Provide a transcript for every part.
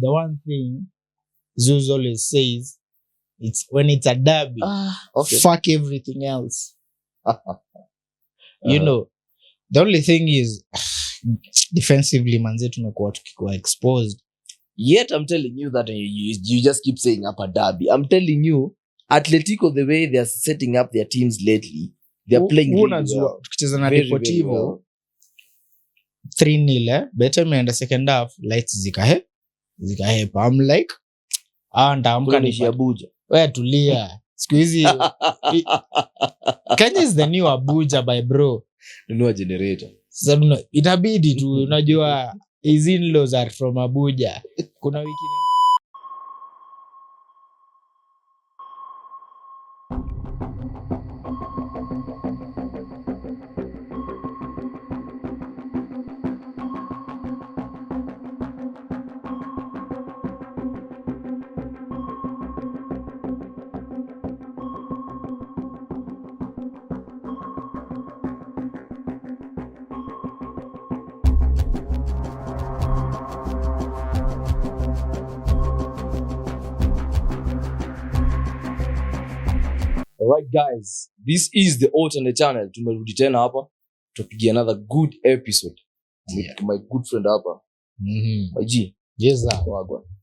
the one thing Zeus always says, it's when it's a derby, Okay. fuck everything else. You know, the only thing is defensively manze tumekuwa tukikuwa exposed. Yet I'm telling you that you just keep saying upper derby. I'm telling you, Atletico, the way they are setting up their teams lately, they are playing really well. Tukicheza na Deportivo 3-0, better me in the second half, lights zikahepa. I'm like, ndaamka ni Abuja. Wewe tulia. Siku hizi Kenya is the new Abuja by bro. Nunua generator. Sasa itabidi tu unajua his in-laws are from Abuja. Kuna wiki Alright guys, this is the alternate channel. Tumerudi tena hapa tupigia another good episode with my good friend hapa. My G. Yes sir.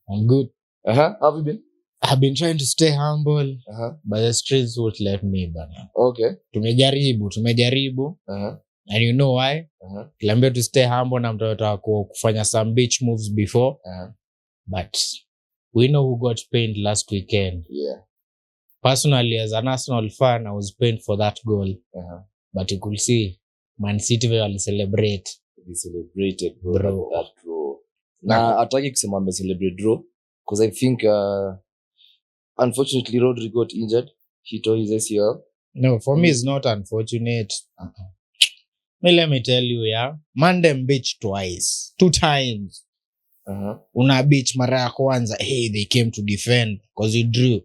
I'm good. How have you been? I've been trying to stay humble, but the streets won't let me bana. Okay. Tumejaribu. And you know why? Tuliambiwa to stay humble na mtatoka kufanya some beach moves before. But we know who got pained last weekend. Yeah. Personally, as an Arsenal fan, I was pained for that goal. But you could see Man City will celebrate. They celebrated, bro. That draw. Nah, ataki kusema ame celebrate draw because I think unfortunately Rodri got injured. He tore his ACL. No, for me it's not unfortunate. Let me tell you, Mandem beach twice, 2 times. Una beach mara ya kwanza, hey, they came to defend because he drew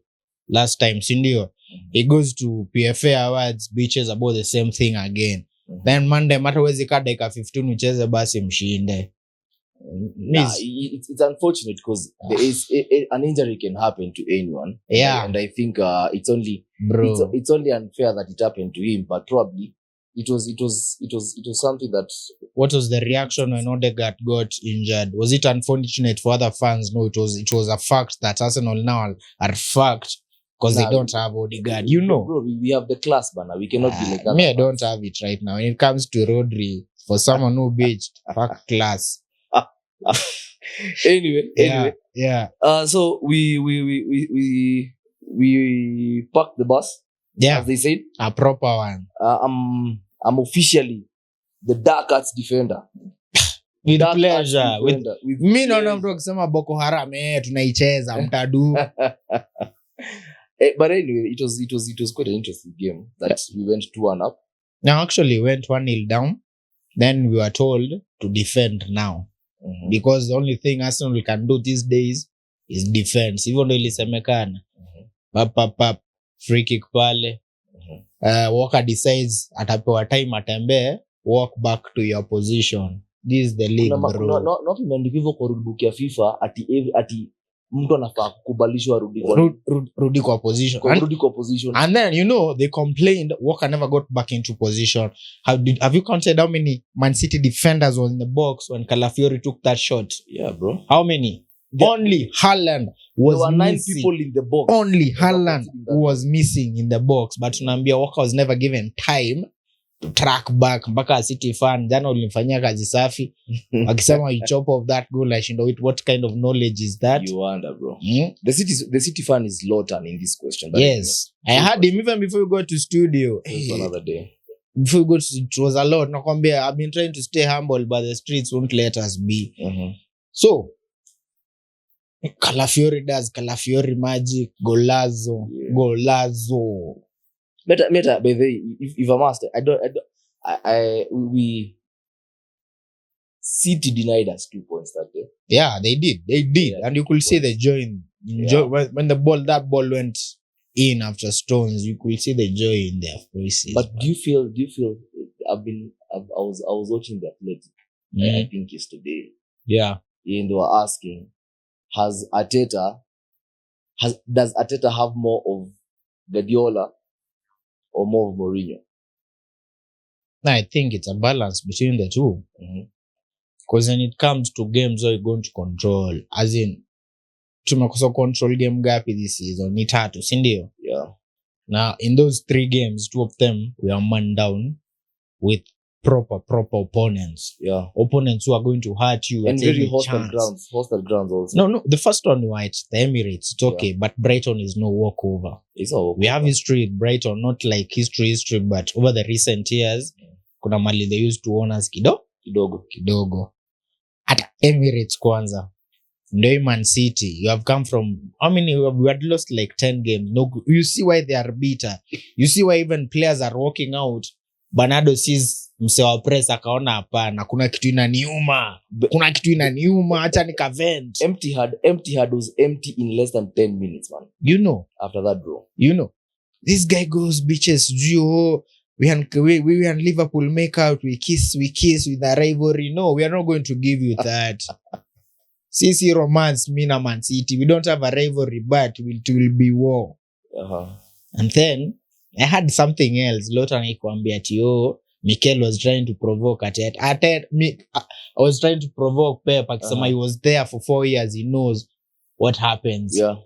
last time, sindio. He goes to PFA Awards, beaches about the same thing again. Then Monday, mata wezi kada ika 15 ucheze basi mshinde. It's unfortunate because there is an injury can happen to anyone. Yeah. And I think it's only unfair that it happened to him, but probably it was something that. What was the reaction when Odegaard got injured? Was it unfortunate for other fans? No, it was a fact that Arsenal now are fucked because they don't have Odegaard. You know, bro, we have the class, banner. We cannot be like that. Me, I don't have it right now. When it comes to Rodri, for someone who beached, fuck class. Anyway. Yeah. So we parked the bus. Yeah. As they said, a proper one. I'm officially the dark arts defender. With pleasure. With me naona mtu akisema Boko Haram tunaicheza mtadu. But anyway, it was quite an interesting game that we went 2-1 up. Now actually went 1-0 down. Then we were told to defend now. Because the only thing Arsenal can do these days is defense. Even though ilisemekana. Pap. Free kick pale. Walker decides atapewa time atembee, walk back to your position. This is the league, bro. Not imeandikwa kwa rule book ya FIFA ati mtu anafaa kukubalishwa rudi kwa position. And then you know they complained Walker never got back into position. Have you counted how many Man City defenders were in the box when Calafiori took that shot? Yeah, bro. How many? Only Haaland was there were 9 missing. people in the box. Only Haaland was missing in the box, but tunaambia Walker was never given time to track back. Mpaka City fan jana ulimfanyia kazi safi akisema you chop off that goal. I should know it. What kind of knowledge is that? You wonder, bro. The City fan is Lotan in this question. Yes, I had him even before we go to studio. Another day. Before we go to, it was a lot. Nakwambia I've been trying to stay humble, but the streets won't let us be. So Calafiori does Calafiori magic. Golazo. Meta, by the way, if I'm asked, we City denied us 2 points that day. Yeah, they did. Yeah, and you could see the joy when that ball went in after Stones. You could see the joy in their faces. But do you feel? I was watching the Athletic. I think yesterday. Yeah. And they were asking, does Arteta have more of Guardiola or more of Mourinho? I think it's a balance between the two. Because when it comes to games where you're going to control, as in tumekosa control game gapi this season ni 3, si ndio? Yeah. Now in those 3 games, 2 of them we are man down with proper opponents. Yeah. Opponents who are going to hurt you And at very any hostile chance. grounds also. No, the first one it's the Emirates, it's okay, but Brighton is no walkover. It's all We have history with Brighton, not like history, but over the recent years, kuna mali they used to own us kidogo. At Emirates kwanza. Ndio Man City, you have come from, how many, we had lost like 10 games. No, you see why they are bitter. You see why even players are walking out. Bernardo sees msewa press akaona hapana, kuna kitu inaniuma, acha nikavent. Empty Head was empty in less than 10 minutes, man. You know, after that, bro. You know, this guy goes bitches, we and Liverpool make out, we kiss with a rivalry. No, we are not going to give you that. CC romance, me na Man City. We don't have a rivalry, but it will be war. And then I had something else. Lotan ikuambia ati Mikel was trying to provoke I was trying to provoke Pep akisema he was there for 4 years, he knows what happens. Yeah.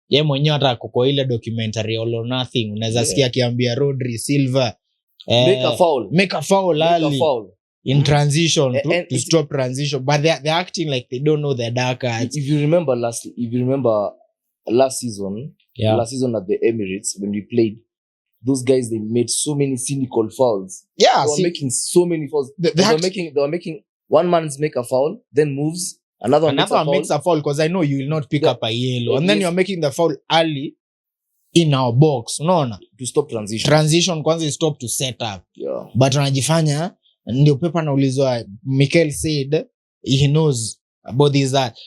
Ye mwenyewe hata kwa ile documentary All or Nothing unaweza sikia akiambia Rodri, Silva make a foul early in transition to stop transition, but they're acting like they don't know their dark arts. If you remember last season, at the Emirates when we played, those guys, they made so many cynical fouls. Yeah, they were making so many fouls. They were making one man's make a foul, then moves, another one makes a foul because I know you will not pick up a yellow, and then you're making the foul early in our box. No, to stop transition kwanza is stop to set up. Yeah. But wanajifanya ndio Pep anaulizwa, Mikel said he knows about this that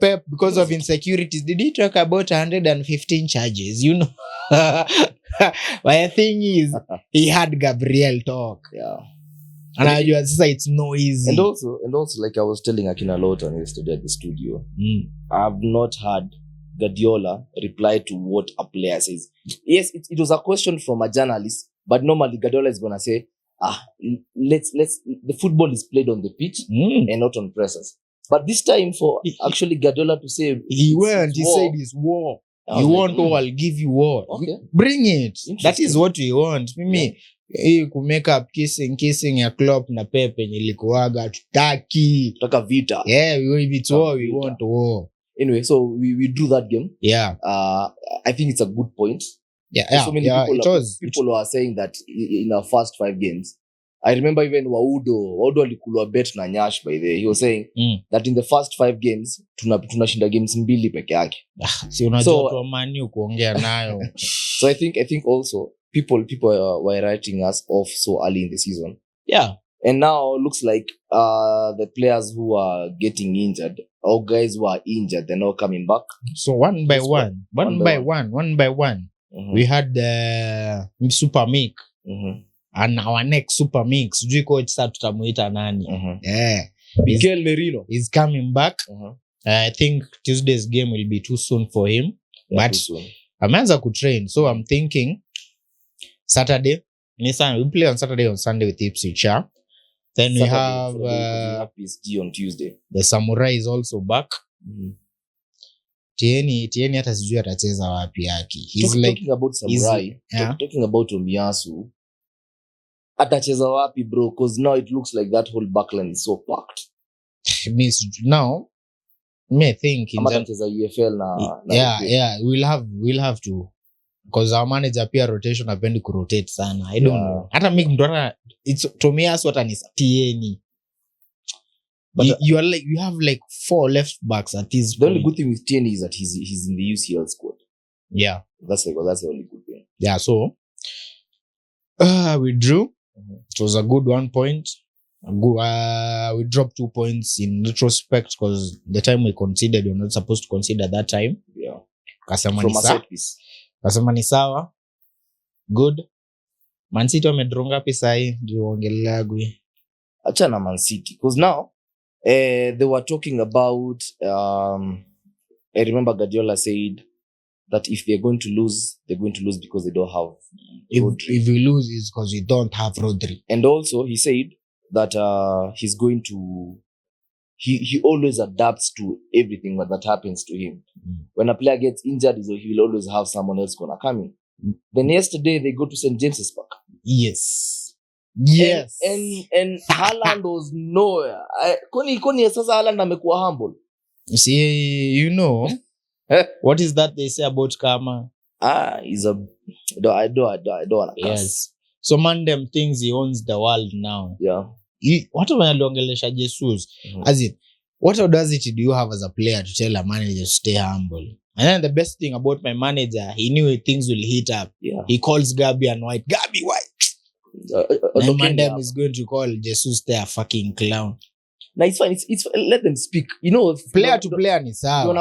Pep because of insecurities, did he talk about 115 charges, you know? But the thing is he had Gabriel talk. Yeah. And I just say it's no easy. And also like I was telling Akina Lotan yesterday at the studio, I've not had Guardiola reply to what a player says. Yes, it was a question from a journalist, but normally Guardiola is gonna say, let's the football is played on the pitch and not on pressers. But this time for actually Guardiola to say he said it's war. You want war, I'll give you war. Okay. Bring it. That is what we want. Mimi ku make up kissing ya Klopp na Pep yenye ilikuwaga tutaka vita. Yeah, it's war, we want war. Anyway, so we drew that game. Yeah. I think it's a good point. Yeah. So many people are saying that in our first 5 games. I remember even Waudo alikulwa bet na Nyash by the way. He was saying that in the first 5 games tunashinda games 2 peke yake. Si unajua tu Man kuongea nayo. So I think also people were writing us off so early in the season. Yeah. And now looks like the players who are getting injured or guys who are injured, they're not coming back. So one by one. We had the Super Mick. And our next Super Mix, sijui coach sasa tutamuita nani. Yeah. Mikel Merino is coming back. I think Tuesday's game will be too soon for him. Yeah, but ameanza kutrain. So I'm thinking Saturday. We play on Saturday, on Sunday with Ipswich. Then we have PSG on Tuesday. The Samurai is also back. Tieni hata sijui atacheza wapi yake. He's talking about Samurai. Talking about Omiyasu. Atacheza wapi bro, because now it looks like that whole backline is so packed. Now me think in atacheza UFL na yeah we'll have to, because our manager pia rotation hapendi kurotate sana. I don't know, hata make mtu it's Tomias what anis Tieni, but you have like 4 left backs at this the only good thing with Tieni is that he's in the UCL squad. Yeah, that's the only good thing. Yeah, so we drew. It was a good 1 point. We dropped 2 points in retrospect because the time we conceded, we're not supposed to consider that time. Yeah. Kasema ni sawa. Good. Man City wamedronga pesa hii ndio ongelea gwi. Achana Man City because now they were talking about I remember Guardiola said that if they're going to lose, they're going to lose because they don't have Rodri. If we lose, it's because we don't have Rodri. And also, he said that he's going to... He always adapts to everything that happens to him. When a player gets injured, he will always have someone else gonna come in. Then yesterday, they go to St. James's Park. Yes. And Haaland was nowhere. Koni sasa Haaland amekuwa humble. See, you know, what is that they say about karma? He's a... I don't wanna curse. Yes. So man them thinks he owns the world now. Yeah. What wanaliongelesha Jesus? As in, what audacity do you have as a player to tell a manager to stay humble? And then the best thing about my manager, he knew things will heat up. Yeah. He calls Gabi and White. Gabi White. And Mandem is going to call Jesus a fucking clown. No, it's fine. It's let them speak. You know, player to player ni sawa. Ndo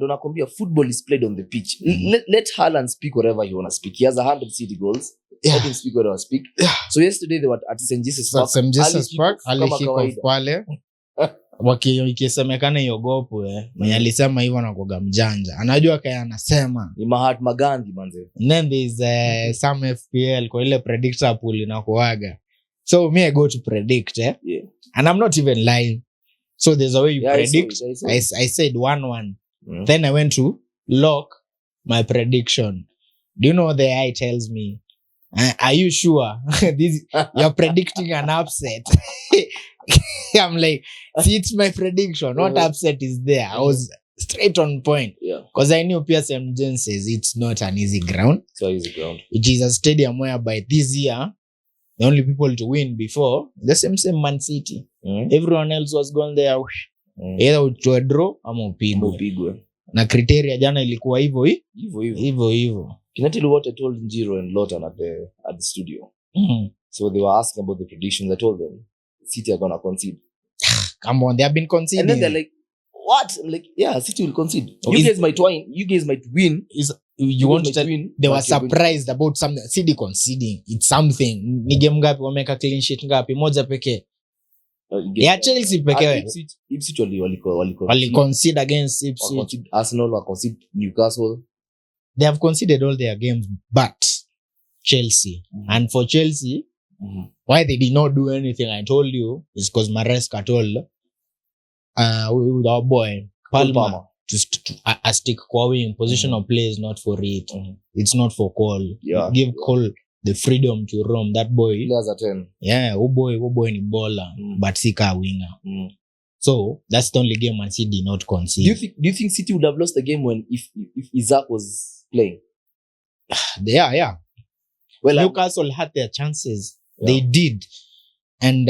nakwambia football is played on the pitch. Let Haaland speak whatever he wanna speak. He has 100 city goals. Yeah. Let him speak whatever speak. Yeah. So yesterday they were at St. Jesus Park. St. Jesus Park, alihiko pale. Ikisemekana iogopwe, mwenye alisema hivyo anakuwa mjanja. Anajua kaya anasema. Ni Mahatma Gandhi manze. And then there's some FPL kwa ile predictor pool inakuaga. So me I go to predict, Yeah. And I'm not even lying. So there's a way you predict. I said 1-1. Then I went to lock my prediction. Do you know what the AI tells me? Are you sure? You're predicting an upset. I'm like, see, it's my prediction. What upset is there? I was straight on point. Yeah. Because I knew Pearson Jones says it's not an easy ground. It's not easy ground. It is a stadium whereby this year, the only people to win before, the same Man City. Everyone else was going there. Either to a draw ama upigwe. Na criteria jana ilikuwa hivyo. Can I tell you what I told Njiro and Lotan at the studio? So they were asking about the predictions. I told them City are gonna concede. Come on, they have been conceding. And then they're like, what? I'm like, yeah, City will concede. You guys might win. You want to tell me they were surprised about something. City conceding. It's something. Ni game ngapi wameka clean sheet ngapi? Moja pekee. Yeah, Chelsea pekee. Ipswich wali concede against Ipswich. Arsenal wali concede Newcastle. They have conceded all their games, but Chelsea. And for Chelsea, why they did not do anything, I told you, is because Maresca told with our boy Palmer to stick kwa wing. Position of play is not for it. It's not for Cole. Yeah. Give Cole the freedom to roam. That boy. He has a 10. Yeah, boy ni bowler, but sika winger. So that's the only game Man City did not concede. Do you think City would have lost the game if Isaac was playing? Yeah. Well, Newcastle had their chances. Yeah. They did. And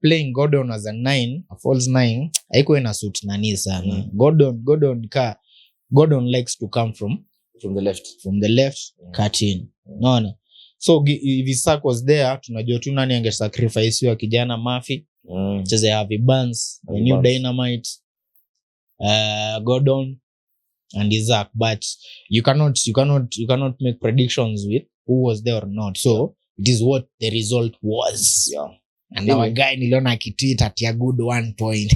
playing Gordon as a 9, a false 9, haikuwa ina suit nani sana. Gordon likes to come from the left. From the left, cut in. No. So if Isaac was there, tunajua tu nani ange sacrifice wa kijana Murphy. Cheze Harvey Barnes, the new Dynamite, Gordon and Isaac, but you cannot make predictions with who was there or not. So it is what the result was. Yeah. And our guy niliona akitweet at a good 1 point.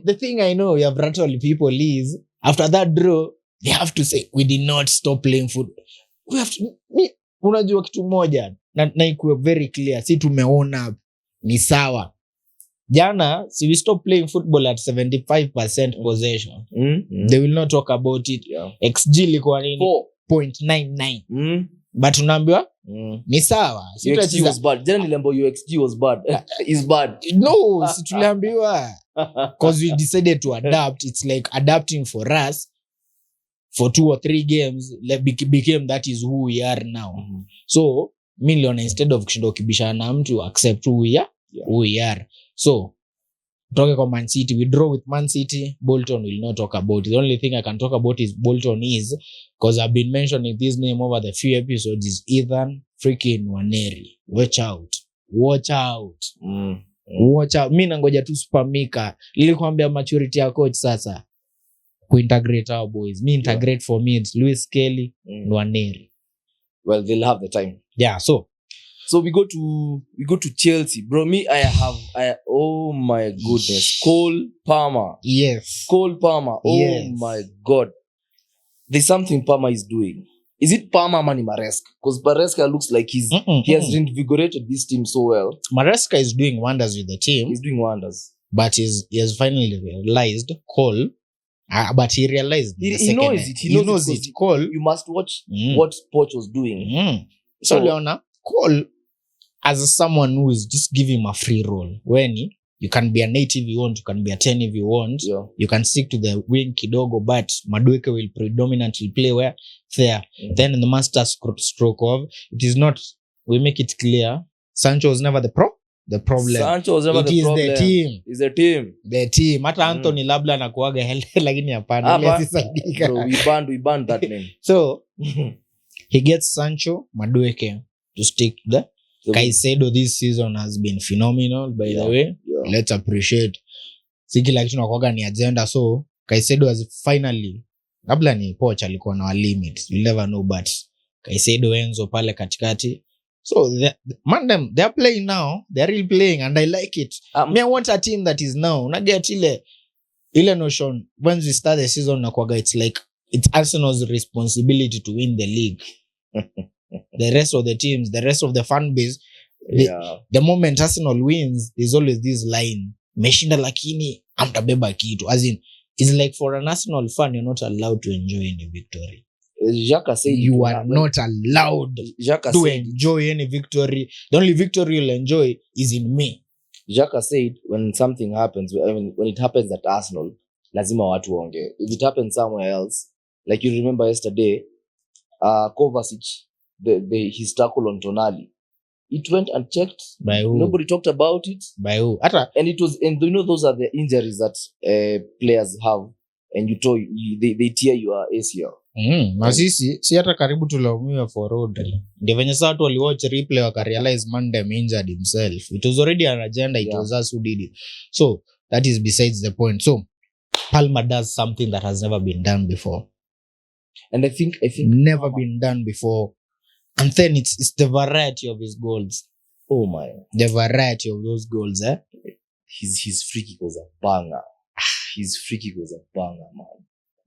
The thing I know you have rattled people is after that draw they have to say we did not stop playing football. We have to unajua kitu moja na ikuwe very clear, si tumeona ni sawa jana, si we stop playing football at 75% possession. They will not talk about it. XG ilikuwa nini? 4.99. But unaambiwa ni sawa, si UXG was bad. Jana nilembo UXG was bad. Is bad. No, si tuliambiwa because we decided to adapt. It's like adapting for us for 2 or 3 games became that is who we are now. So million instead of kushinda ukibishana na mtu accept who we are. So talking about Man City, we draw with Man City. Bolton will not talk about it. The only thing I can talk about is Bolton is because I've been mentioning this name over the few episodes is Ethan freaking Waneri. Watch out. Watch out. Mimi nangoja tu Supermika. Nilikwambia maturity ya coach sasa kuintegrate our boys. Me integrate for me it's Luis Kelly and Waneri. Well, they'll have the time. Yeah, so So we go to Chelsea. Bro, oh my goodness. Cole Palmer. Yes. Cole Palmer. Oh Yes. my God. There's something Palmer is doing. Is it Palmer or Maresca? Because Maresca looks like he has reinvigorated this team so well. Maresca is doing wonders with the team. He's doing wonders. But he has finally realized Cole. But he realized he knows it. He knows it. Cole. You must watch what Poch was doing. So Leona, Cole, as someone who is just give him a free role. When you can be a 8 if you want, you can be a 10 if you want. Yeah. You can stick to the wing kidogo, but Madueke will predominantly play where there. Then in the master stroke of, it is not, we make it clear, Sancho was never the problem. Sancho was never it the is problem. The team. It's the team. The team. Hata Anthony labda anakuaga hele lakini hapana. Bro, we banned that name. So he gets Sancho, Madueke to stick the Caicedo this season has been phenomenal by the way. Yeah. Let's appreciate. Si kila kitu nakuaga ni agenda. So Caicedo has finally, labda ni Poch alikuwa na limit. You'll never know, but Caicedo Enzo pale katikati. So they are playing now. They are really playing and I like it. I want a team that is now. Na get ile notion when we start the season nakuaga it's like it's Arsenal's responsibility to win the league. The rest of the teams, the rest of the fan base, the moment Arsenal wins, there's always this line. Meshinda lakini amtabeba kitu. As in, it's like for an Arsenal fan, you're not allowed to enjoy any victory. Xhaka said you are not allowed to enjoy any victory. The only victory you'll enjoy is in me. Xhaka said when something happens, when it happens at Arsenal, lazima watu waongee. If it happens somewhere else, like you remember yesterday, Kovacic, his tackle on Tonali, it went unchecked. By who? Nobody talked about it. By who? And those are the injuries that players have, and they tear your ACL. Na si hata karibu tulaumiwa for Rodri. Ndio venye sasa watu waliwatch replay wakarealize Mandem injured himself. It was already an agenda. It was us who did it. So that is besides the point. So Palmer does something that has never been done before. And I think never been done before. And then it's the variety of his goals. Oh my. The variety of those goals, His free kick was a banger. His free kick was a banger, man.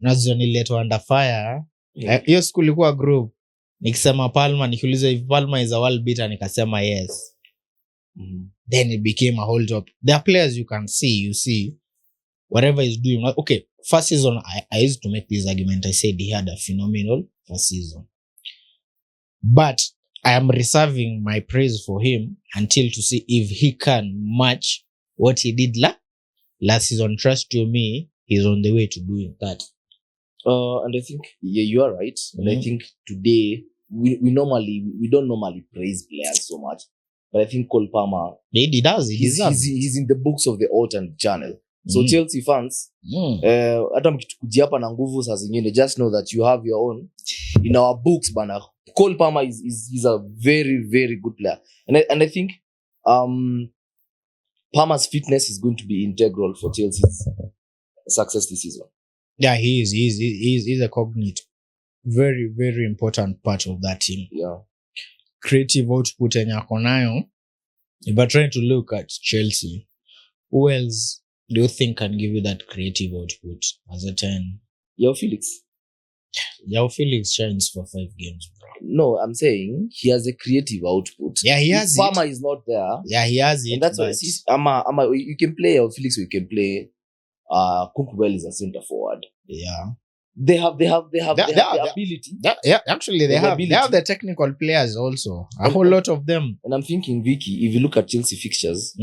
Nazo niletwa under fire. Hiyo siku ilikuwa group. Nikisema Palmer, nikiuliza if Palmer is a world beater, nikasema yes. Then it became a whole job. There are players you see whatever he's doing. Okay, first season I used to make this argument. I said he had a phenomenal first season. But I am reserving my praise for him until to see if he can match what he did last season. Trust to me, he's on the way to doing that. And I think you are right. And I think today we don't normally praise players so much, but I think Cole Palmer, he does. He's in the books of the alternate channel. So Chelsea fans, hata mkitukuja hapa na nguvu saa zingine, just know that you have your own in our books, bana. Cole Palmer is a very, very good player, and I think Palmer's fitness is going to be integral for Chelsea's success this season. Yeah, he is. He's a cognate, very, very important part of that team. Yeah, creative output enye ako nayo. If you're trying to look at Chelsea, who else do you think can give you that creative output as a 10? João Felix shines for 5 games, bro. No, I'm saying he has a creative output. Yeah, he has it. Palmer is not there. Yeah, he has it. And that's why you can play João Felix, you can play Kukuwell is a center forward. Yeah. They have the ability. Actually, they have the technical players also. A whole lot of them. And I'm thinking, Vicky, if you look at Chelsea fixtures,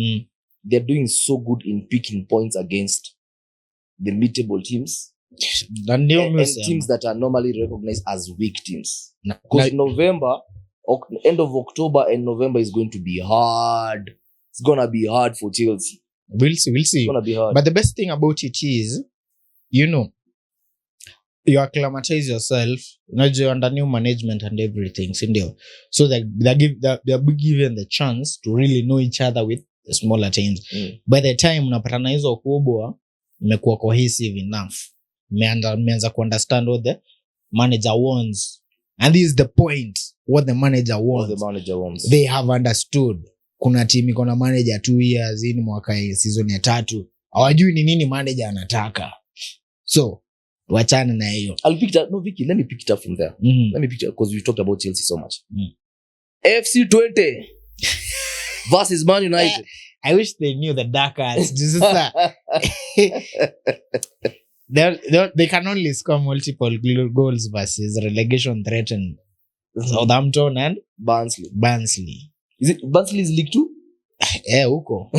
they're doing so good in picking points against the mid-table teams. And teams that are normally recognized as weak teams. Because end of October and November is going to be hard. It's going to be hard for Chelsea. We'll see. It's going to be hard. But the best thing about it is, you acclimatize yourself, you're under new management and everything. So they're given the chance to really know each other with the smaller teams. By the time unapatana hizo kubwa, mmekuwa cohesive enough. Meanza ku understand what the manager wants. And this is the point. what the manager What wants. the manager wants. They have understood. Kuna team iko na manager 2 years in mwaka season ya 3. Hawajui ni nini manager anataka. So, wachana na hiyo. I'll pick that. No, Vicky, let me pick it up from there. Let me pick it up because we talked about Chelsea so much. FC 20 versus Man United. I wish they knew the dark arts. They can only score multiple goals versus relegation threatened Southampton and Barnsley. Is it Barnsley's League 2? Huko.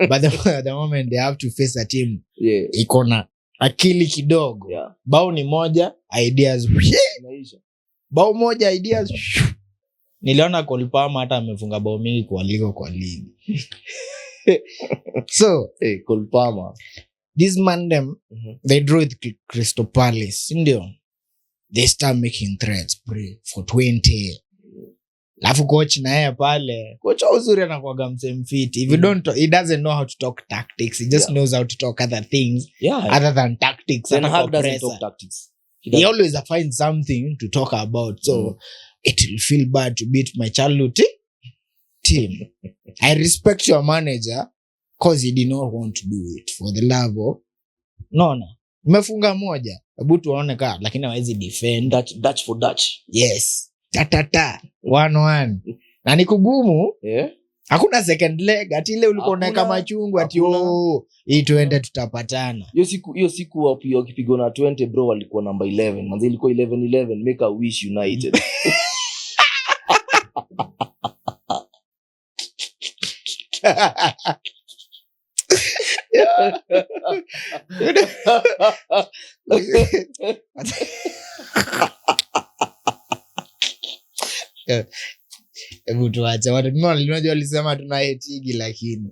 But the moment they have to face a team, iko na akili kidogo. Bao ni moja, ideas. Bao moja, ideas. Niliona Cole Palmer hata amefunga bao mingi kwa ligi. So, Cole Palmer. This man them, they drew with Crystal Palace. Ndio. They start making threats for 20. Lafu coach na yeye pale. Coach uzuri anakuaga msemfiti. If you don't, he doesn't know how to talk tactics. He just knows how to talk other things other than tactics. And Hagg doesn't talk tactics. He always finds something to talk about. So it will feel bad to beat my childhood team. I respect your manager because he did not want to do it for the love of no. Umefunga moja. Hebu tuone ka lakini hawezi defend. Dutch for Dutch. Yes. 1-1. Na ni kugumu. Hakuna second leg ati ile ulikuwa unaweka machungu ati hii tuende tutapatana. Hiyo siku wakipigwa na 20 bro walikuwa number 11. Manzi ilikuwa 11 make a wish United. Hebu tuache watu unajua walisema tunahetigi lakini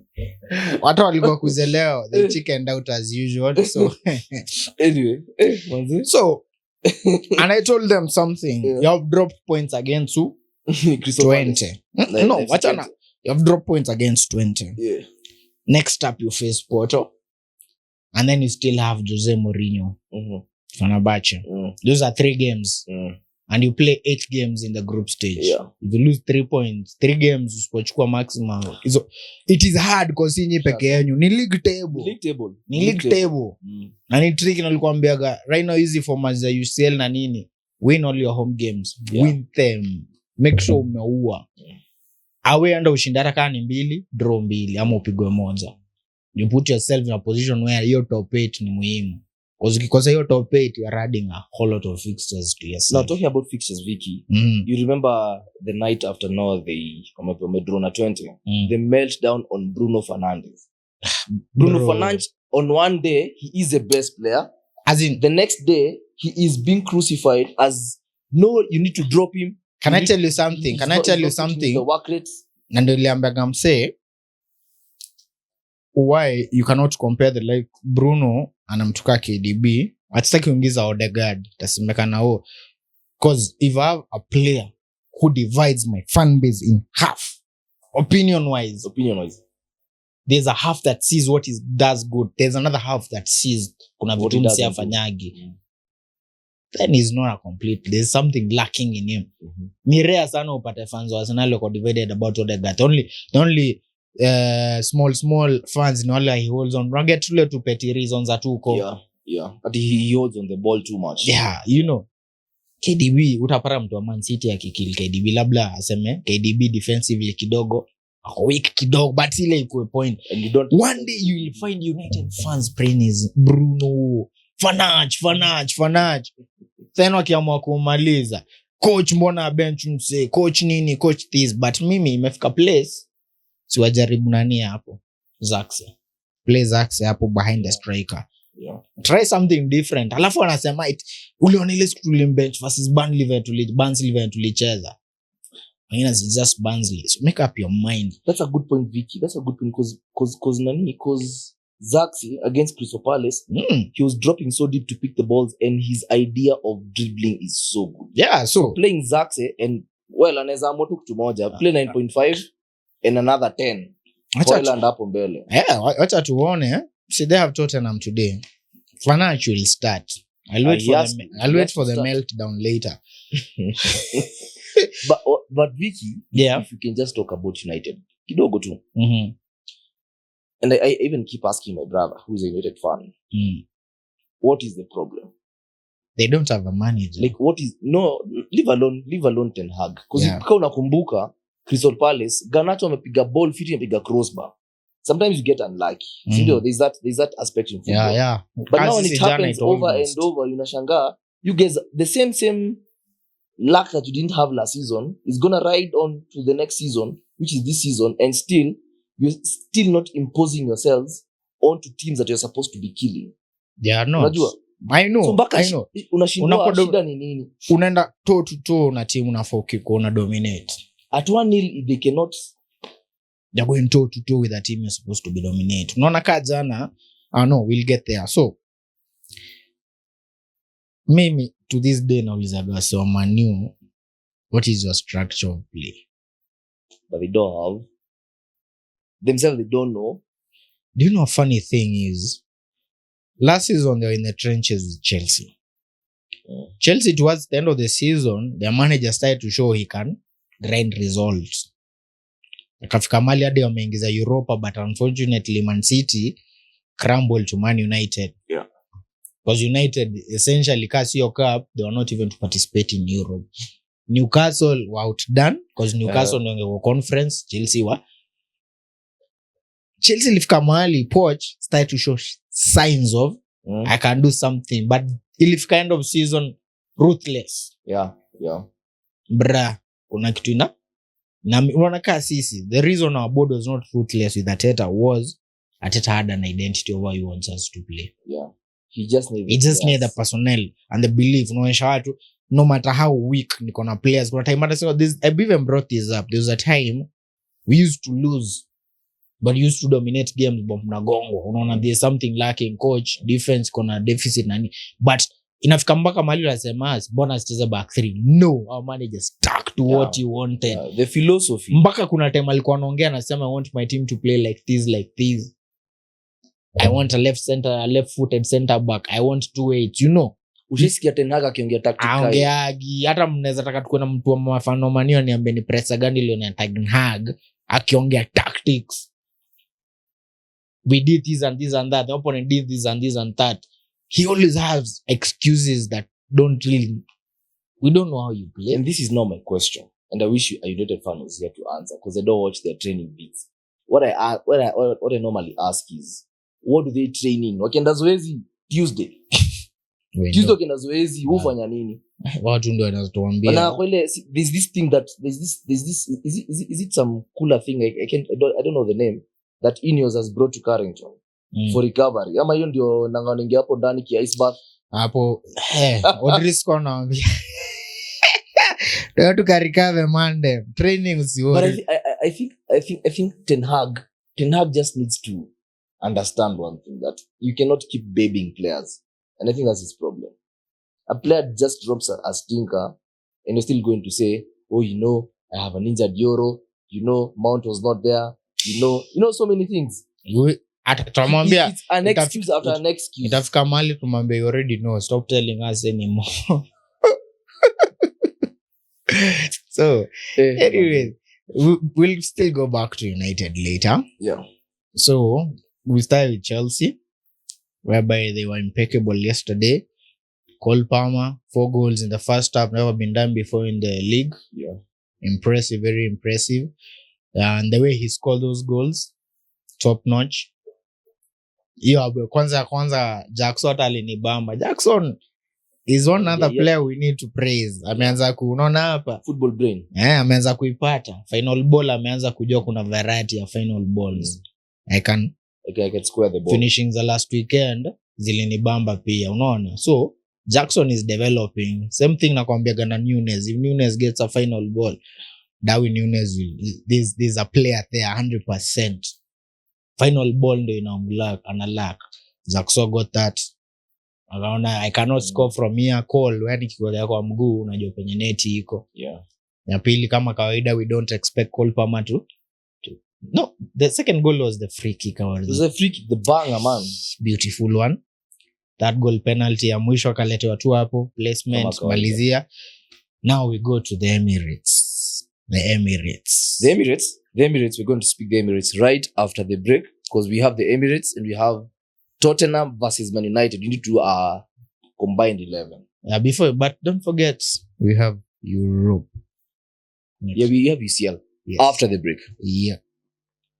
watu walikuwa kuzelewa the chicken out as usual. So anyway, so and I told them something. You have dropped points against 20. No, wachana. You have dropped points against 20. Next up you face Porto and then you still have Jose Mourinho. Fenerbahce. Those are 3 games. And you play 8 games in the group stage. If you lose 3 points, 3 games usipochukua maximum. It is hard because inyi peke yenu ni league table. Na ni tricky nalikwambiaga right now easy for za UCL na nini. Win all your home games. Win them. Make sure umeua. Awe anda ushindara kama ni 2, draw 2 ama upigwe moja. You put yourself in a position where your top 8 ni muhimu. Because hiyo top 8 you are adding a whole lot of fixtures to yourself. Now talking about fixtures, Vicky, you remember the night after they draw na 20, the meltdown on Bruno Fernandes. Bruno Fernandes on one day he is the best player, as in the next day he is being crucified as no, you need to drop him. Can I tell you something? The work rates. Na ndio niliambia mse why you cannot compare the like Bruno anamtuka KDB ataki kuingiza Odegaard tasimekana because if I have a player who divides my fan base in half opinion wise there's a half that sees what he does good, there's another half that sees kuna vitu msi afanyagi, then he's not a complete, there's something lacking in him. Ni rare sana upate fans wa Arsenal wako divided about Odegaard. The only small fans ni wale he holds on. Raget tule tu petty reasons atuko. But he holds on the ball too much. You know. KDB utapata mtu wa Man City akikill KDB labda aseme KDB defensively kidogo ako weak kidogo, but ile iko point. And you don't, one day you will find United fans praying is Bruno Fernandes. Then wakiamua kumaliza coach mbona bench mse coach nini coach this, but mimi imefika place siwajaribu nani hapo Zaxe play Zaxe hapo behind the striker. Try something different. Alafu anasema uliona ile school bench versus Barnsley tulicheza. It's just Barnsley. So make up your mind. That's a good point, Vicky. That's a good point because Zaxe against Crystal Palace, he was dropping so deep to pick the balls and his idea of dribbling is so good. So playing Zaxe and anaweza amua tu kitu moja, play 9.5 and another 10. Land hapo mbele. Wacha tuone. See, they have Tottenham today. Fernandes will start. I'll wait for the meltdown later. but Vicky, Yeah. if you can just talk about United kidogo tu. Mm-hmm. And I even keep asking my brother, who's a United fan, what is the problem? They don't have a manager. Like, what is leave alone Ten Hag. Because Yeah. unakumbuka Crystal Palace, Garnacho amepiga ball fiti, amepiga crossbar. Sometimes you get unlucky. Sindio, there's that aspect in football. Yeah. But now when it happens over and over, unashangaa, you guys, the same luck that you didn't have last season is gonna ride on to the next season, which is this season, and still you're still not imposing yourselves onto teams that you're supposed to be killing. They are not. Unajua? I know. So mpaka unashindwa shida ni nini? Unaenda toe to toe na team unafaa ukiko una dominate. At 1-0 they cannot. They're going toe to toe with a team you're supposed to be dominate. Unaona kaa jana, no, we'll get there. So mimi to this day naulizaga so Manu, what is your structure of play? But they don't have. Themselves, they don't know. Do you know a funny thing is, last season they were in the trenches with Chelsea. Chelsea, towards the end of the season, their manager started to show he can grind results. Akafika mali hadi wameingiza Europa, but unfortunately Man City crumbled to Man United. Yeah. Because United essentially cast your cup, they were not even to participate in Europe. Newcastle were outdone because Newcastle were conference. Chelsea ilifika mahali Poch started to show signs of I can do something, but ilifika end of season ruthless. Yeah. Bra, kuna kitu na unaona kaa sisi, the reason our board was not ruthless with Arteta was Arteta had an identity of how he wants us to play. Yeah. He just needed the personnel and the belief. Unaonyesha watu no matter how weak niko na players. Kuna time I even brought this up. There was a time we used to lose, but used to dominate games bomb na gongo. Unaona there's something lacking, coach, defense kuna deficit nani. But inafika mpaka mahali unasema mbona sicheze back 3? No, our manager stuck to what he wanted. The philosophy. Mpaka kuna time alikuwa anaongea anasema I want my team to play like this. I want a left footed center back. I want 2-8, you know. Ushisikia Ten Hag akiongea tactics. Aongeagi hata mnaweza taka tukuwe na mtu wa mafano manio niambie ni pressa gani leo na Ten Hag akiongea tactics. We did this and this and that. The opponent did this and this and that. He always has excuses that we don't know how you play. And this is not my question. And I wish a United fan was here to answer because I don't watch their training beats. What I normally ask is, what do they train in? Wakienda zoezi Tuesday. Tuesday wakienda zoezi hufanya nini? Watu ndio wanatuambia. Bana kwele there's this thing that there's this is it some cooler thing I don't know the name that Ineos has brought to Carrington for recovery. Ama hiyo ndio nanganingia hapo ndani ki ice bath. Hapo Odrisco anaambia. Ndio tukarikave Monday. Training usione. But I think Ten Hag just needs to understand one thing, that you cannot keep babying players. And I think that's his problem. A player just drops a stinker and you're still going to say, oh, you know, I have an injured Euro. You know, Mount was not there. You know so many things. It's an excuse after an excuse. Itafika mahali tumwambia you already know. Stop telling us anymore. So, anyway, we'll still go back to United later. Yeah. So, we start with Chelsea, whereby they were impeccable yesterday. Cole Palmer, 4 goals in the first half, never been done before in the league. Yeah. Impressive, very impressive. And the way he scored those goals, top notch. Hiyo kwanza Jackson alinibamba. Jackson is one other player we need to praise. Ameanza kuona hapa football brain. Ameanza kuipata. Final ball ameanza kujua kuna variety ya final balls. I can square the ball. Finishing the last weekend zilinibamba pia, unaona. So Jackson is developing. Same thing nakwambia na Nunes. If Nunes gets a final ball, Darwin Nunes there's a player there 100%. Final ball ndio ana-lack. Jackson got that. Akaona I cannot score from here, call yani kikoja kwa mguu unajua kwenye neti iko. Yeah. Ya pili kama kawaida we don't expect Cole Palmer to. No, the second goal was the free kick. It was a free kick, the banger, man. Beautiful one. That goal penalty ya mwisho akaletewa tu hapo, placement malizia. Now we go to the Emirates. The Emirates, we're going to speak the Emirates right after the break, because we have the Emirates and we have Tottenham versus Man United. We need to do combined 11. But don't forget, we have Europe. Yeah, we have UCL. Yes. After the break. Yeah.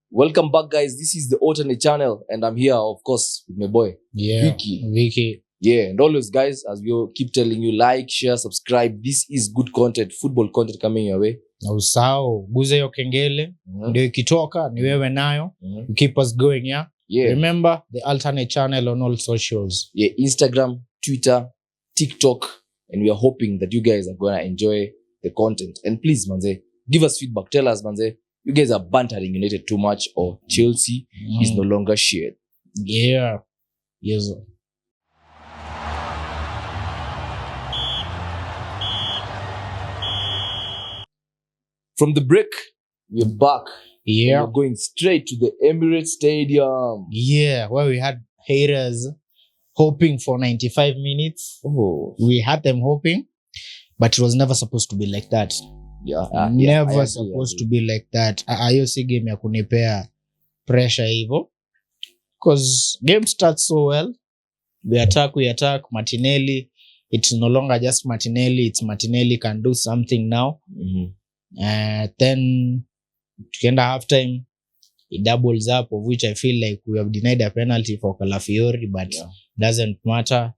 Welcome back, guys. This is the alternate channel, and I'm here, of course, with my boy, Vicky. Yeah, and always, guys, as we keep telling you, like, share, subscribe. This is good content, football content coming your way. Na usao, guze yo kengele, ndio ikitoka, ni wewe nayo. You keep us going, yeah? Remember, the alternate channel on all socials. Yeah, Instagram, Twitter, TikTok, and we are hoping that you guys are going to enjoy the content. And please, manze, give us feedback. Tell us, manze, you guys are bantering United too much, or Chelsea is no longer shared. Yeah. Yes. From the break, we're back. Yeah. We're going straight to the Emirates Stadium. Yeah, where we had haters hoping for 95 minutes. Oh. We had them hoping, but it was never supposed to be like that. Never supposed to be like that. Ayo si game ya kunipea pressure hivyo. Because game starts so well. We attack. Martinelli. It's no longer just Martinelli. It's Martinelli can do something now. Then tukienda halftime, it doubles up, of which I feel like we have denied a penalty for Calafiori, but doesn't matter.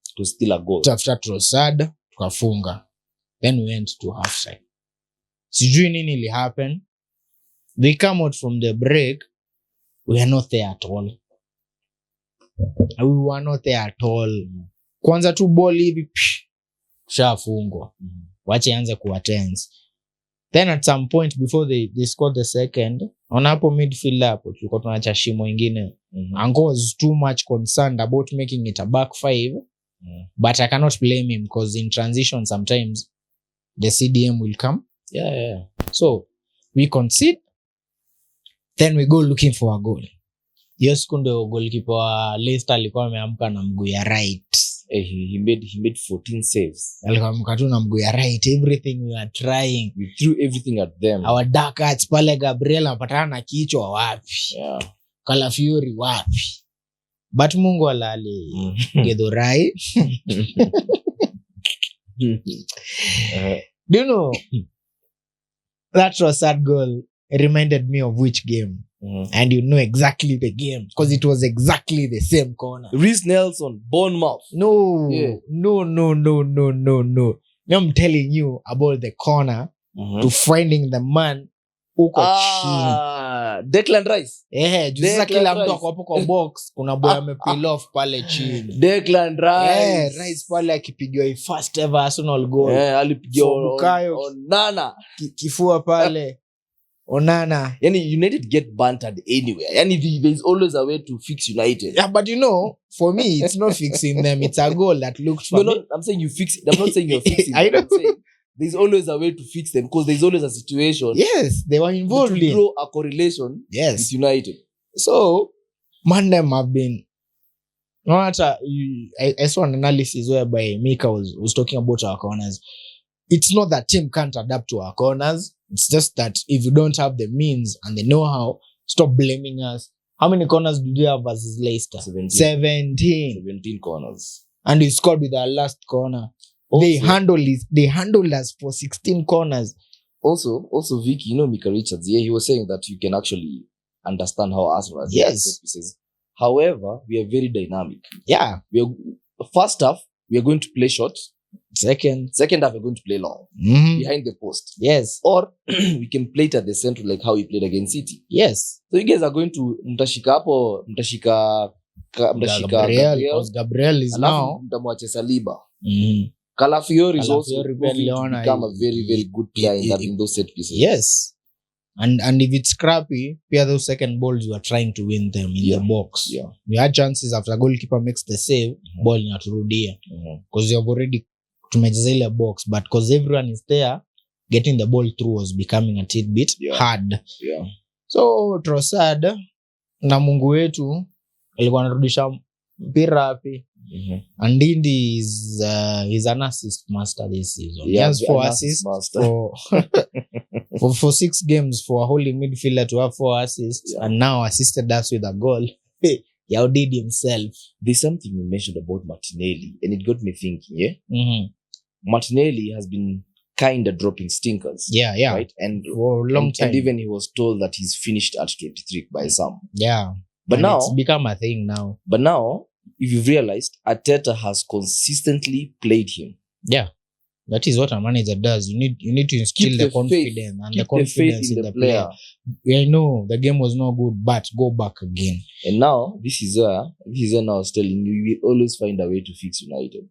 It was still a goal. After Trossard, tukafunga. Then we went to halftime. Sijui nini ili happen. We come out from the break. We are not there at all. We were not there at all. Kwanza tu ball hivi, shafungwa. Wache anze kuwa tense. Then at some point before they scored the second, on hapo midfield hapo, tulikuwa tunaacha shimo ingine. Ango was too much concerned about making it a back five. But I cannot blame him, because in transition sometimes the CDM will come. Yeah. So we concede. Then we go looking for a goal. Yes, kunde goalkeeper wa Leicester alikuwa ameamka na mguu ya right. He made 14 saves. Alikuwa ameamka tu na mguu ya right. Everything we were trying. We threw everything at them. Our dark arts pale Gabriel anapatana na kichwa wapi. Yeah. Calafiori wapi. But Mungu alali Gedhorai. Do you know that was a sad goal? It reminded me of which game? And you know exactly the game, because it was exactly the same corner. Reece Nelson, Bournemouth. No. I'm telling you about the corner to finding the man uko chini. Declan Rice. Jusa kila mtu ako hapo kwa box, kuna boy amepeel off pale chini. Declan Rice. Rice pale akipigiwa first ever Arsenal goal. Alipigiwa Onana. Kifua pale. Onana. Yani United get bantered anywhere. Yani there's always a way to fix United. Yeah, but you know, for me, it's not fixing them. It's a goal that looked for me. I'm saying you fix it. I'm not saying you're fixing them. I'm saying there's always a way to fix them, because there's always a situation. Yes, they were involved in. Draw a correlation with United. So, Mandem have been. No matter, I saw an analysis whereby Mika was talking about our corners. It's not that team can't adapt to our corners. It's just that if you don't have the means and the know-how, stop blaming us. How many corners did you have versus Leicester? 17 corners. And we scored with our last corner. Also, they handled us for 16 corners. Also, Vicky, you know Mika Richards, he was saying that you can actually understand how Arsenal yes. Pieces. However, we are very dynamic. Yeah. First half, we are going to play short. Second half, we're going to play long. Behind the post. Yes. Or we can play it at the center like how we played against City. Yes. So you guys are going to mtashika Gabriel, because Gabriel is now mtamwache Saliba. Calafiori is also become a very, very good player in those set pieces. Yes. And if it's scrappy, pia those second balls you are trying to win them in the box. Yeah. You had chances after goalkeeper makes the save, ball inaturudia. Because you have already tumecheza ile box, but because everyone is there, getting the ball through was becoming a tidbit hard. Yeah. So Trossard na Mungu wetu alikuwa anarudisha mpira wapi? And Ndindi is an assist master this season. He Yeah, has 4 an assists assist master. for 6 games for a holding midfielder to have 4 assists, and now assisted us with a goal. He outdid himself. There's something you mentioned about Martinelli, and it got me thinking. Martinelli has been kind of dropping stinkers. Yeah. Right? And For a long time. And even he was told that he's finished at 23 by some. Yeah. But and now it's become a thing now. But now, if you've realized, Arteta has consistently played him. Yeah. That is what a manager does. You need to instill the confidence and the confidence in the player. I know the game was not good, but go back again. And now this is where now I was telling you, you will always find a way to fix United.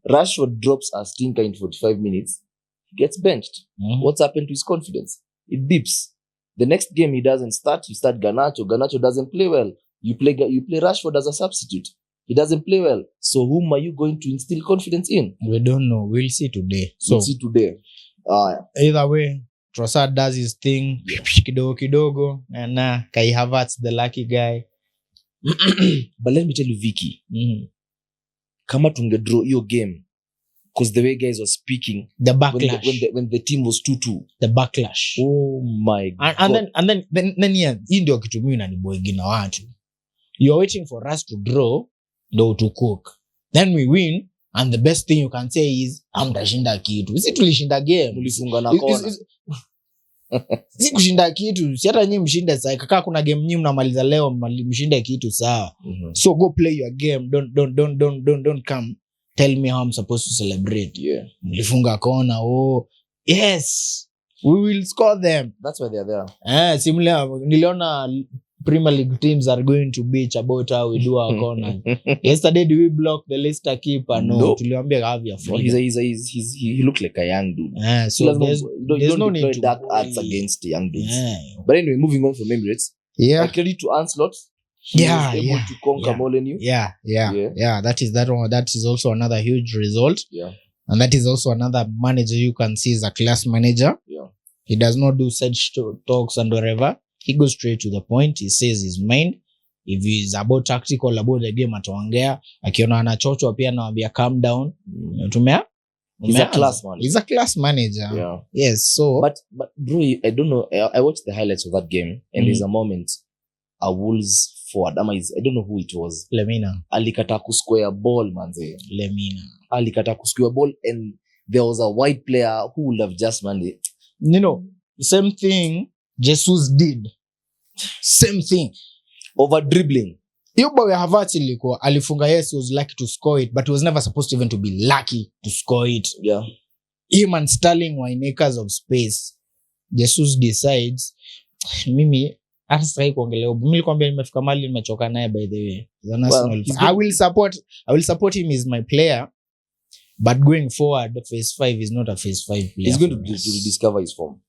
Rashford drops a stinker in 45 minutes, he gets benched. What's happened to his confidence? It dips. The next game he doesn't start, you start Garnacho. Garnacho doesn't play well. You play Rashford as a substitute. He doesn't play well. So whom are you going to instill confidence in? We don't know. We'll see today. Either way, Trossard does his thing. Kidogo. And Kai Havertz, the lucky guy. But let me tell you, Vicky. Kama tungedraw hiyo game, because the way guys were speaking, the backlash when the team was 2-2, the backlash. Oh my God! And then hii ndio kitu mimi naniboigi na watu. You're waiting for us to draw, though to cook. Then we win, and the best thing you can say is amtashinda kitu. Sisi tulishinda game, mulifunga na kona. Si kushinda kitu, si hata nyinyi mshinde sasa. Kaka kuna game nyinyi mnamaliza leo mshinde kitu sawa. So go play your game. Don't come tell me how I'm supposed to celebrate. Yeah. Mlifunga kona. Oh, yes. We will score them. That's why they're there. Similar niliona Premier League teams are going to bitch about how we do our corner. Yesterday, did we block the Leicester keeper? No. Tuliambia have your fun. He looked like a young dude. So there's no need to dark arts against young dudes. But anyway, moving on from Emirates. Yeah. Credit to Ancelotti. He was able to conquer Molineux. Yeah. That is also another huge result. Yeah. And that is also another manager you can see is a class manager. Yeah. He does not do such talks and whatever. He goes straight to the point. He says his mind. If he's about tactical, about the game, ataongea. Akiona anachochwa pia anawaambia calm down. He's a class manager. He's a class manager. Yeah. Yes. So, but bro, I don't know. I watched the highlights of that game, and there's a moment a Wolves forward. I don't know who it was. Lemina. Alikata kusquare ball, manze. Lemina. Alikata kusquare ball, and there was a white player who would have just managed. Same thing Jesus did. Same thing. Over dribbling. Hiyo bao ya Havertz ilikuwa alifunga, yes, he was lucky to score it, but he was never supposed even to be lucky to score it. Yeah. Him and Sterling were in acres of space. Jesus decides, mimi hata sasa kuongelea. Mimi nilikwambia nimefika mahali nimechoka naye, by the way. I will support him as my player, but going forward phase 5 is not a phase 5 player. He's going to rediscover his form.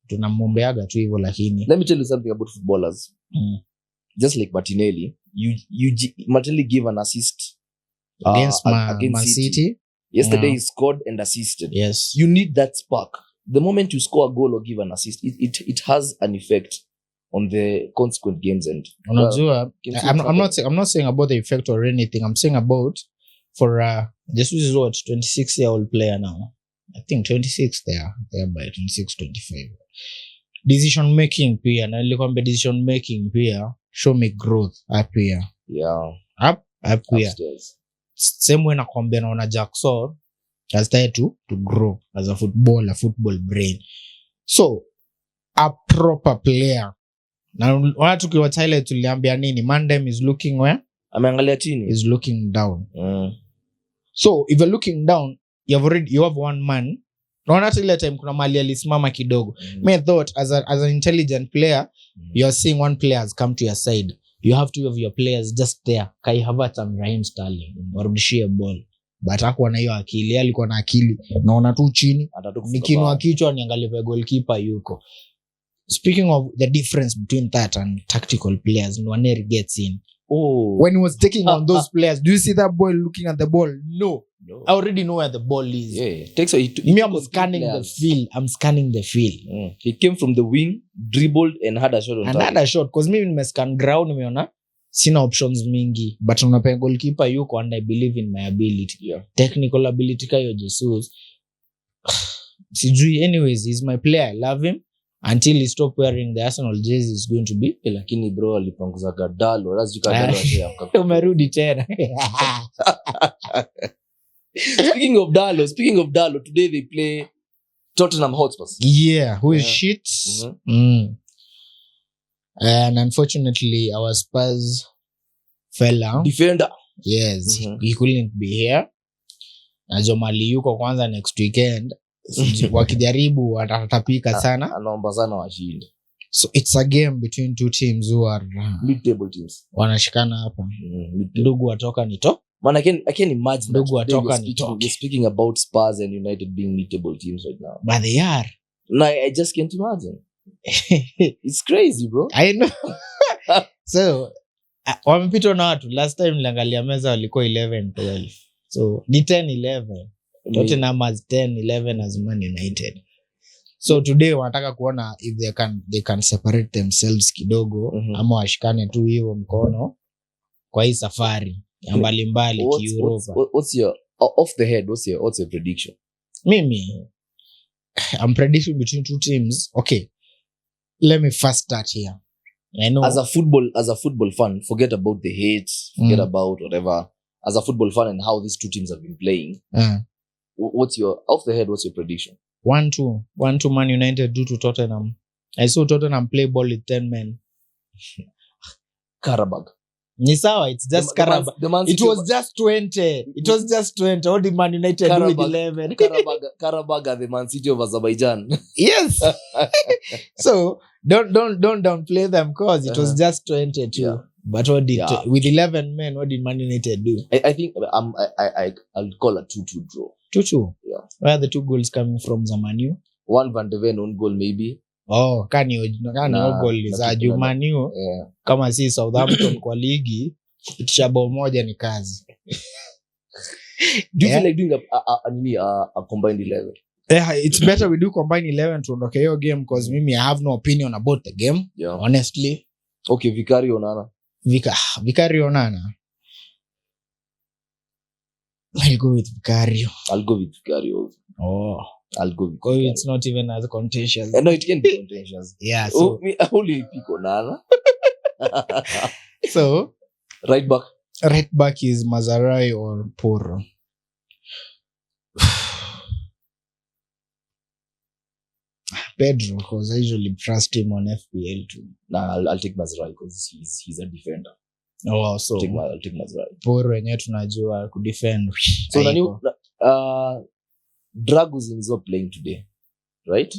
Tunamwombeaga tu hivyo lakini. Let me tell you something about footballers. Just like Martinelli, Martinelli gave an assist against Man City. Yesterday he scored and assisted. Yes. You need that spark. The moment you score a goal or give an assist, it has an effect on the consequent games. And I'm not saying about the effect or anything. I'm saying about for Jesus is what 26-year-old player now. I think 26 there by 26 25. Decision making pia na nilikwambia decision making pia show me growth up here. Yeah. Up here. Same way nakwambia naona Jackson has started to grow as a football brain. So a proper player. Na watu tukiwa Thailand tuliambia nini? Mandem is looking where? Ameangalia chini. Is looking down. So if you're looking down, you have one man. Naona hata ile time kuna mali alisimama kidogo. Me thought as an intelligent player, you're seeing one player has come to your side. You have to have your players just there. Kai Havertz and Raheem Sterling warudishie ball. But hakuwa na hiyo akili, alikuwa na akili. Naona tu chini, nikinua kichwa niangalie kwa goalkeeper yuko. Speaking of the difference between that and tactical players, Nwaneri gets in. Oh. When he was taking on those players, do you see that boy looking at the ball? No. I already know where the ball is. Yeah. I'm scanning the field. He came from the wing, dribbled and had a shot on target. And had a shot. Because me nimescan ground, nimeona sina options mingi, but unapea goalkeeper yuko and I believe in my ability. Yeah. Technical ability kayo Jesus. Sijui, anyways, he's my player. I love him. Until he stop wearing the Arsenal jersey is going to be. Lakini bro alipanguza Gadalo. Lazima Gadalo ashia. Umerudi tena. Speaking of Dalo, today they play Tottenham Hotspur. Yeah, who is shit. And unfortunately, our Spurs fell out. Defender. Yes, he couldn't be here. Na Jomali yuko kwanza next weekend. Wakijaribu watatapika sana. Anaomba sana washinde. So it's a game between two teams who are mid-table teams. Wanashikana hapa. Ndugu watoka ni to. Man, I can imagine ndugu watoka ni to. We're speaking about Spurs and United being mid-table teams right now. But they are. No, I just can't imagine. It's crazy, bro. I know. So, wamepitwa na watu. Last time niliangalia meza walikuwa 11-12. So, ni 10-11. Tottenham as 10-11 as Man United. So today wanataka kuona if they can separate themselves kidogo ama washikane tu hiyo mkono kwa hii safari ya mbalimbali kieuropa. What's your off the head, what's your prediction? Mimi I'm predicting between two teams. Okay. Let me first start here. I know as a football fan, forget about the hate, forget about whatever. As a football fan and how these two teams have been playing. What's your off the head, what's your prediction? 1-2 Man United due to Tottenham. I saw Tottenham play ball with 10 men. Karabag. Ni sawa, it's just Karabag. It was just 20. It was just 20. What did Man United do with 11? Karabag are the Man City of Azerbaijan. Yes. So don't downplay them because it was just 20 too. Yeah. But what did with 11 men, what did Man United do? I think I'll call a 2-2 draw. 2-2. Yeah. Where are the two goals coming from? Zamanu? One Van de Ven on goal maybe. Oh, kani goal za Jumanu. Yeah. Kama si Southampton kwa ligi, itishabo moja ni kazi. Do you feel like doing a combined 11? Yeah, it's better we do combined 11 to undoke hiyo game because mimi I have no opinion about the game. Yeah. Honestly. Okay, Vicario Onana. Vicario Onana. I'll go with Vicario. Oh. I'll go with Vicario. It's not even as contentious. No, it can be contentious. Yeah, so I only pick Onana. So right back is Mazarai or Porro. Pedro, because I usually trust him on FPL too. Nah, I'll take Mazarai because he's a defender. Oh, so I'll take Mazarai. Porro yenyewe tunajua kudefend. So Dragos is not playing today, right?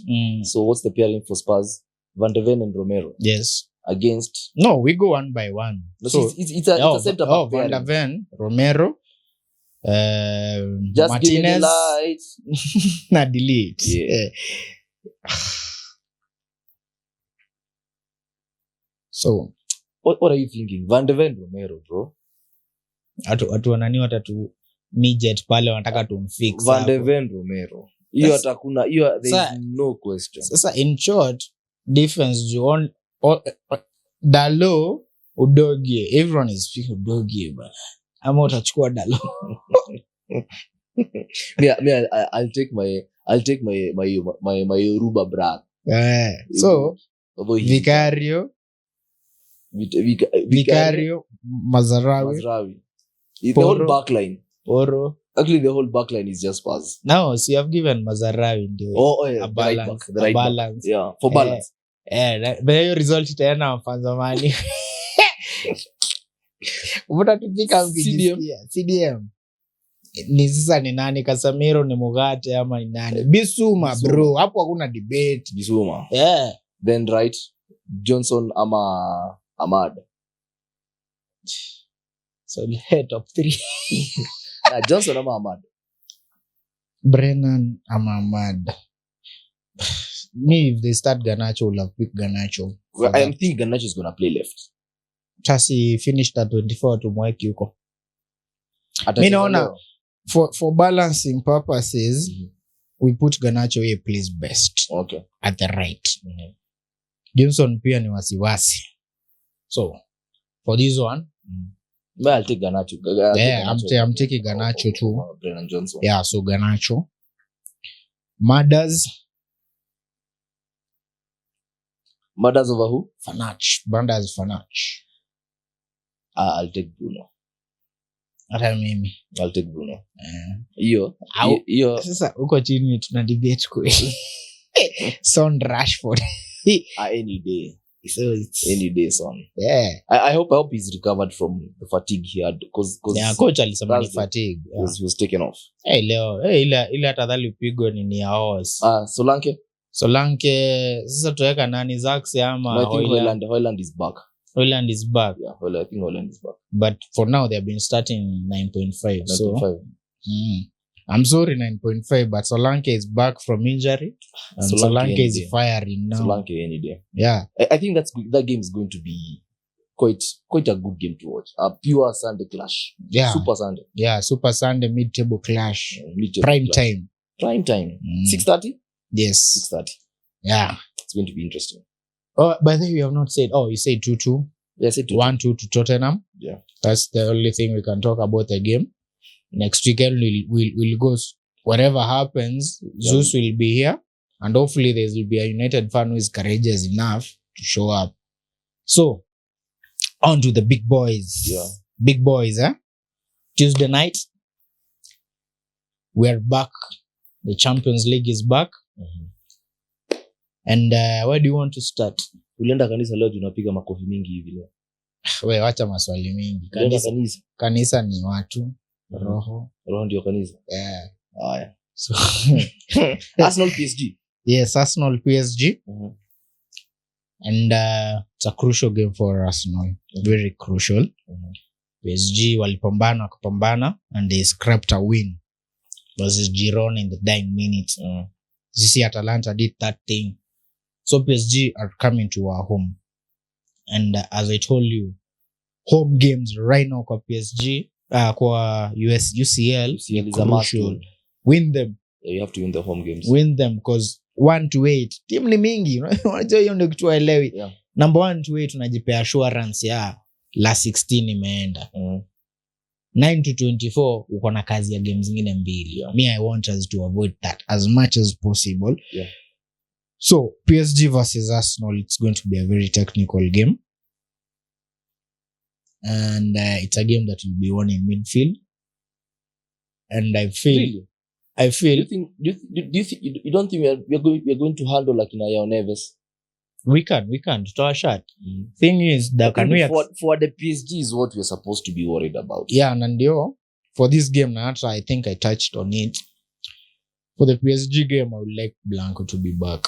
So what's the pairing for Spurs? Van de Ven and Romero. Yes. Against? No, we go one by one. So it's a center back Van de Ven, Romero, just Martinez. give me the lights. Na delete. Yeah. So what are you thinking? Van de Ven, Romero, bro. Watu wanani watatu midget pale wanataka tumfix. Van de Ven, Romero. Hiyo atakuna hiyo there is no question. Sasa in short, defense John Dalo Udogie. Everyone is speaking Udogie but ama utachukua Dalo. I'll take my Yoruba brand. So Vicario, Mazarawi. The whole backline. Porro. Actually, the whole backline is just Spurs. No, so you have given Mazarawi a balance. The right balance. Yeah, for balance. But your result itaenda mfanzamani. Utatupika mkijisikia. CDM. Ni sasa ni nani? Casemiro ni Mugate ama ni nani? Bisuma bro. Hapo hakuna debate. Bisuma. Yeah. Then right, Johnson ama Ahmad. So top 3. Johnson ama Ahmad. Brennan ama Ahmad. Me, if they start Garnacho, will have picked Garnacho. Well, I think Garnacho is gonna play left. Chasi finished at 24 to mweki yuko. Me naona for balancing purposes, we put Garnacho here plays best. Okay. At the right. Johnson pia ni wasiwasi. So for this one. But I'll take Garnacho. I'm taking Garnacho too. Brennan Johnson. Yeah, so Garnacho. Murders Murders over who? Fanach. I'll take Bruno. Hata mimi. I'll take Bruno. Hiyo. Sasa uko chini tuna debate kweli. Son Rashford. Any day. So it's Any day, son. yeah. I hope he's recovered from the fatigue he had because Coach alisema ni fatigue. He was taken off. Leo ile atadhali pigwa ni ya horse. Solanke sasa tuweka nani Zax ama Hoyland is back. Hoyland is back. Yeah, I think Hoyland is back. But for now they have been starting 9.5. So I'm sorry 9.5 but Solanke is back from injury. And Solanke is firing now. Solanke any day. Yeah. I think that game is going to be quite a good game to watch. A pure Sunday clash. Yeah. Super Sunday. Yeah, Super Sunday mid-table clash. Prime time. 6:30? Yes. 6:30. Yeah. It's going to be interesting. Oh, by the way, you have not said. Oh, you said 2-2. Yeah, I said 2-2. 1-2 to Tottenham. Yeah. That's the only thing we can talk about the game. Next weekend we'll go. Whatever happens, Yeah. Zeus will be here, and hopefully there will be a United fan who is courageous enough to show up. So, on to the big boys. Yeah. Big boys, Tuesday night, we're back. The Champions League is back. And where do you want to start? Ulienda kanisa leo tunapiga makofi mingi hivi leo. We wacha maswali mingi. Kanisa ni watu. Roho ndio kanisa. Yeah. Haya. So Arsenal PSG. Yes, Arsenal PSG. And it's a crucial game for Arsenal. Very crucial. PSG walipambana and they scrapped a win versus Girona in the dying minutes. Sisi Atalanta did that thing. So PSG are coming to our home. And as I told you, home games right now kwa PSG, kwa UCL is a crucial. Win them. Yeah, you have to win the home games. Win them because 1-8 team ni mingi. Unajua hiyo ndio kitu haelewi. Yeah. Number 1-8 unajipea assurance ya la 16 imeenda. 9-24 uko na kazi ya games zingine mbili. Yeah. Me I want us to avoid that as much as possible. Yeah. So PSG versus Arsenal, it's going to be a very technical game. And it's a game that will be won in midfield. And I feel you don't think we're going to handle like Naya Neves? We can to our shot. Thing is that for the PSG is what we're supposed to be worried about. Yeah, and ndio for this game I think I touched on it. For the PSG game I would like Blanco to be back.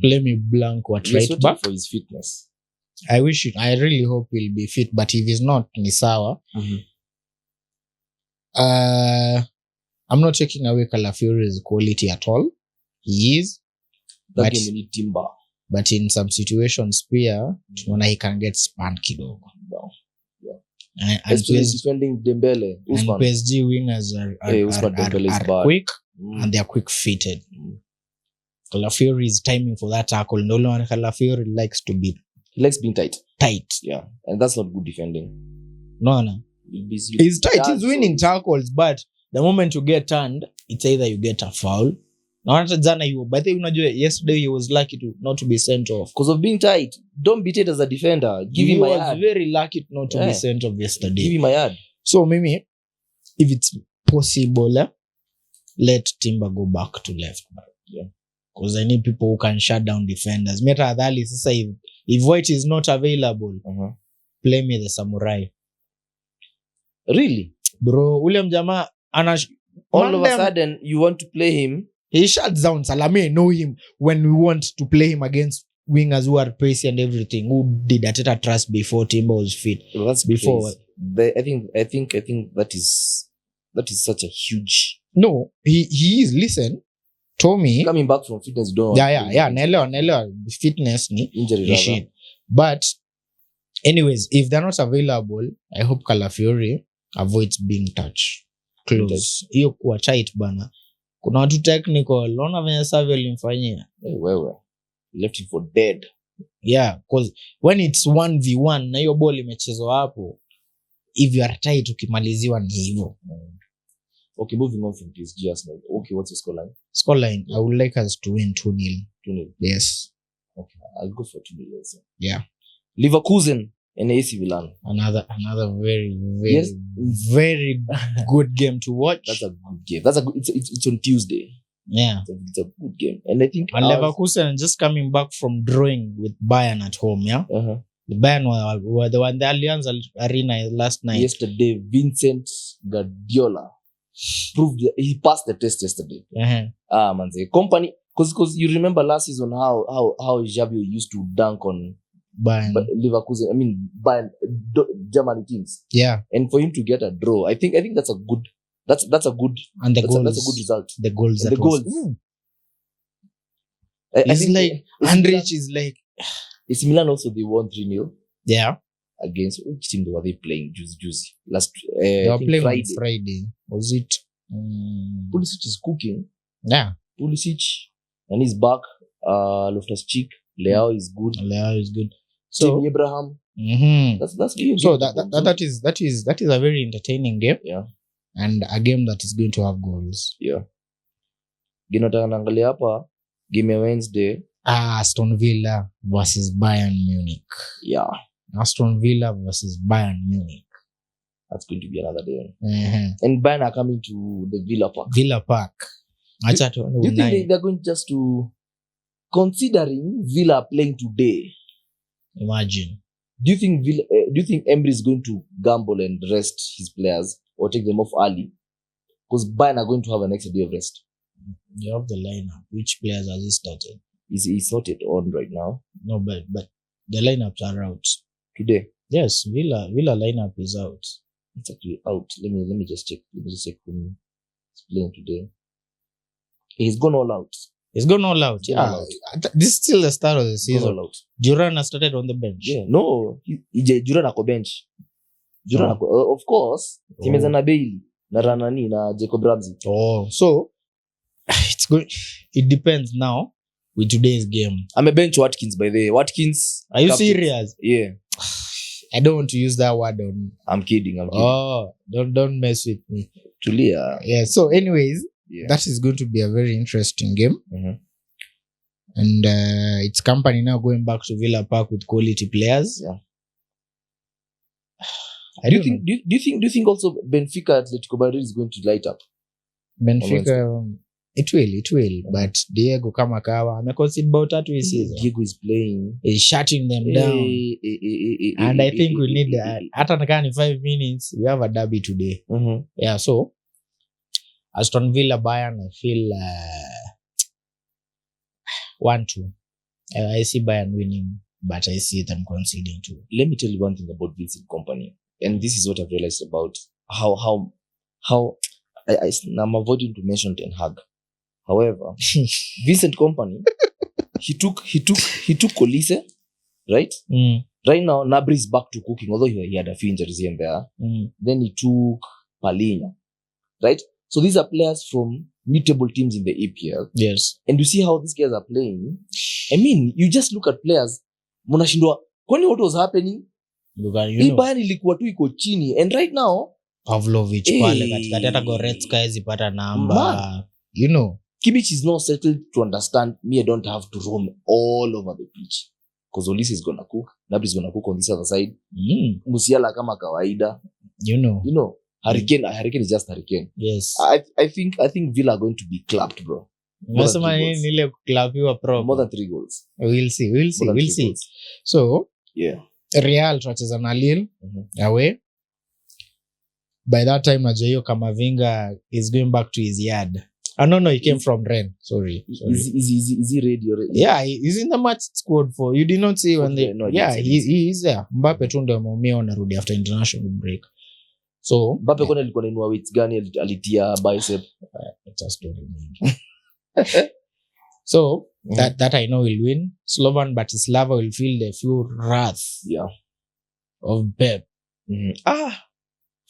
Play me Blanco at right back for his fitness. I really hope he'll be fit, but if he's not, ni sawa. I'm not taking away Calafiori's quality at all. He is. That game we need Timber. But in some situations, pia, tunaona he can get spun kidogo. Yeah. Especially defending Dembele. And PSG wingers are quick and they are quick-footed. Calafiori's timing for that tackle. No one Calafiori likes to be. He likes being tight. Yeah. And that's not good defending. No. He's tight. He's winning tackles, but the moment you get turned, it's either you get a foul. But yesterday he was lucky not to be sent off. Because of being tight. Don't beat it as a defender. Give him a yard. He was very lucky not to be sent off yesterday. Give him a yard. So maybe, if it's possible, let Timber go back to left back. Yeah. Because I need people who can shut down defenders. If White is not available, play me the Samurai. Really? Bro, William Jama, all of a sudden, you want to play him? He shuts down Salame. Know him when we want to play him against wingers who are pacey and everything. Who did Ateta trust before Timber was fit? Well, that's before. I think that is such a huge. No, he is. Listen, Tommy coming back from fitness. Naelewa fitness ni injury rather. But anyways, if they're not available, I hope Calafiori avoids being touched close. Hiyo kuwa tight bana. Kuna watu technical, unaona venye Savio alimfanyia. Wewe left him for dead. Yeah, cause when it's 1v1 na hiyo ball imechezwa hapo, if you are tight ukimaliziwa ni hivyo. Okay, moving on from PSG Arsenal. Okay, what's your scoreline? Scoreline, I would like us to win 2-0. 2-0. Yes. Okay, I'll go for 2-0 also. Yeah. Leverkusen and AC Milan. Another very Yes. very good game to watch. That's a good game. That's a good. It's on Tuesday. Yeah. It's a good game, and I think And Leverkusen just coming back from drawing with Bayern at home. Yeah. The Bayern were the one the Allianz Arena last night. Yesterday, Vincent Guardiola proved he passed the test yesterday. Manze, company, because you remember last season how Xavi used to dunk on Bayern, Leverkusen. I mean Bayern, Germany teams. Yeah, and for him to get a draw, I think that's a good. That's a good. And the goals, that's a good result. The goals. And the goals. I think like Andrich is like. AC Milan also they won 3-0. Yeah. Against which team were they playing? Juicy. Last they were playing Friday. Was it? Pulisic is cooking. Yeah. Pulisic and he's back. Loftus-Cheek. Leao is good. So Abraham. That's good. So that is a very entertaining game. Yeah. And a game that is going to have goals. Yeah. Ginotangalia hapa game ya Wednesday. Aston Villa versus Bayern Munich. Yeah. Aston Villa versus Bayern Munich. That's going to be another day. And Bayern are coming to the Villa Park. Do you think they're going just to, considering Villa playing today? Imagine. Do you think Emery is going to gamble and rest his players or take them off early? Because Bayern are going to have an extra day of rest. You have the lineup. Which players has he started? He's not yet on right now. No, but the lineups are out today. Yes, Villa lineup is out. It's actually out. Let me just check. Let me just check who is playing today. He's gone all out. Yeah. This is still the start of the season. All out. Duran has started on the bench. Yeah, no. Duran ako bench. Duran ako, of course. Timeza na Bailey, na Ranani, na Jacob Ramsey. So it's good. It depends now with today's game. I'm a bench Watkins, by the way. Watkins. Are you serious? Yeah. I don't want to use that word on. I'm kidding. Don't mess with me. Tulia. Yeah. So, anyways, that is going to be a very interesting game. And it's company now going back to Villa Park with quality players. Yeah. Do you think also Benfica Atletico Madrid is going to light up? Benfica, it will. But Diego kama kawa ameconcede bao 3 hii season. Diego is playing. He's shutting them down. And I think we need hata nakana ni 5 minutes. We have a derby today. Yeah, so Aston Villa Bayern, I feel 1-2. I see Bayern winning, but I see them conceding too. Let me tell you one thing about Vincent Kompany, and this is what I've realized about how I'm avoiding to mention Ten Hag. However, Vincent Kompany, he took Colise, right? Right now, Nabri is back to cooking, although he had a few injuries here and there. Then he took Palhinha, right? So these are players from mutable teams in the EPL. Yes. And you see how these guys are playing. I mean, you just look at players. Munashindwa, kwani what was happening? Hii Bayern ilikuwa tu iko chini. And right now, Pavlovic pale katikati hata Goretzka hezipata namba. You know. Kimmich is not settled to understand me. I don't have to roam all over the pitch. Because Olise is going to cook. Nabri is going to cook on this other side. Musiala kama kawaida. You know. Hurricane is just Hurricane. Yes. I think Villa are going to be clapped, bro. More than 3 goals. We'll see. So, yeah. Real tutacheza na Lille away. By that time Najoyo Kamavinga is going back to his yard. No, he came from Rennes. Sorry. Is he ready already? Yeah, he's in the match squad for. You did not see when they. No, yeah, he is there. Mbappe tu ndio ameumia wanarudi after international break. So Mbappe kona alikuwa anainua weights gani alitia bicep? It's a story mingi. So that I know will win. Slovan Bratislava will feel the full wrath of Pep.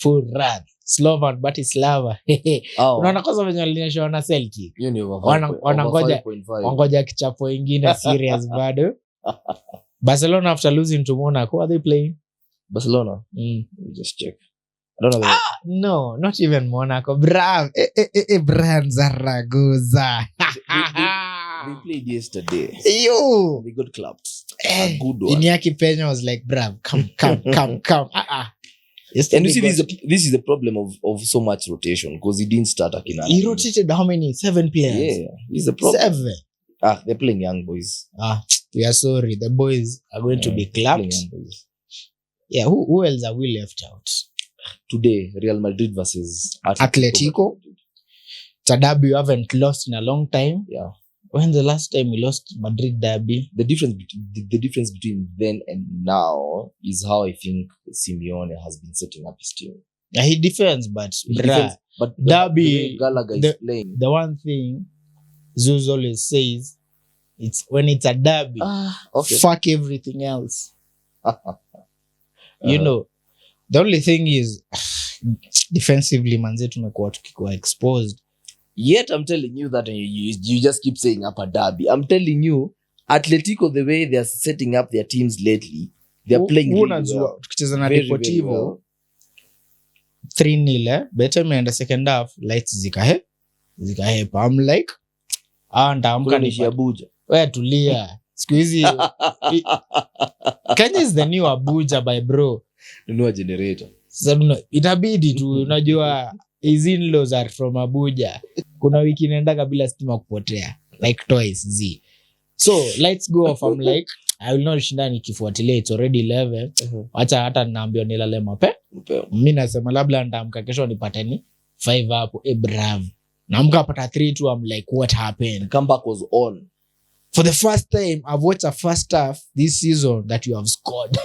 Full wrath. Slovan Bratislava. Unaona kosa venye walionyesha na Celtic. Wanangoja kichapo ingine serious bado. Barcelona after losing to Monaco, are they playing? Barcelona. Let me just check. I don't know. No, not even Monaco. Brav. Brian Zaragoza. They played yesterday. Yo. They got clapped. A good one. Iñaki Peña was like, Brav, come. And you see, this is the problem of so much rotation because he didn't start Akina. He rotated how many? 7 players. Yeah, he's the problem. 7. They're playing young boys. We are sorry. The boys are going to be clapped. Yeah, who else are we left out? Today, Real Madrid versus Atletico. It's a derby you haven't lost in a long time. Yeah. When the last time we lost Madrid derby? The difference between then and now is how I think Simeone has been setting up his team. Yeah, he defends, but derby, Gallagher is playing. The one thing Zeus always says, it's when it's a derby, fuck everything else. You know, the only thing is defensively manze tumekuwa tukikuwa exposed. Yet I'm telling you that you just keep saying up a derby. I'm telling you, Atletico, the way they're setting up their teams lately, they're playing really well. Tukicheza na Deportivo 3-0, better me in the second half, lights zikahepa. I'm like, ndaamka ni Abuja. Wewe tulia. Siku hizi Kenya is the new Abuja by bro. Nunua generator. Sasa itabidi tu unajua his in-laws are from Abuja. Kuna wiki naenda bila stima kupotea like twice. So let's go off. I'm like I will not shinda nikifuatilia, it's already 11. Acha hata naambia nilale mapema. Mimi nasema labda ndaamka kesho nipate ni 5 hapo. Bravo. Naamka pata 3-2. I'm like what happened? The comeback was on. For the first time I've watched a first half this season that you have scored.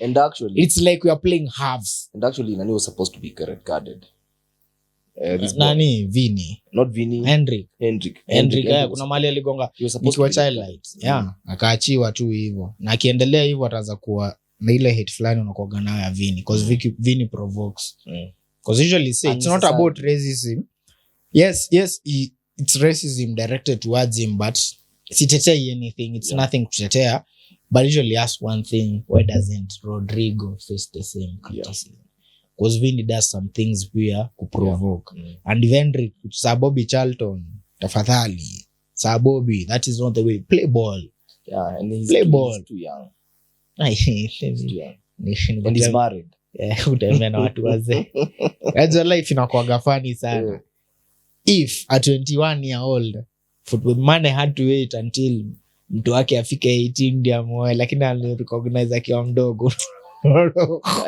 And actually it's like we are playing halves. And actually Nani was supposed to be red carded. Nani Vini, not Vini, Hendrik. Kuna mali aligonga nikiwa childlight. Akaachiwa tu hivyo. Na akiendelea hivyo ataanza kuwa na ile hate fulani unakuwa nayo ya Vini because Vini provokes. Because usually say it's not about racism. Yes, it's racism directed towards him, but sitetei anything. It's nothing kutetea. But usually ask one thing, why doesn't Rodrigo face the same criticism? Because Vini does some things here to provoke. And Hendrik, Sir Bobby Charlton, tafadhali. Sir Bobby, that is not the way. Play ball. Yeah, and he's too young. He's too young. And he's married. Yeah, utemena watu wazee. That's life inakuwaga funny sana. If a 21-year-old football man had to wait until mtu wake afike 18 ndio amoe, lakini alirecognize akiwa mdogo. I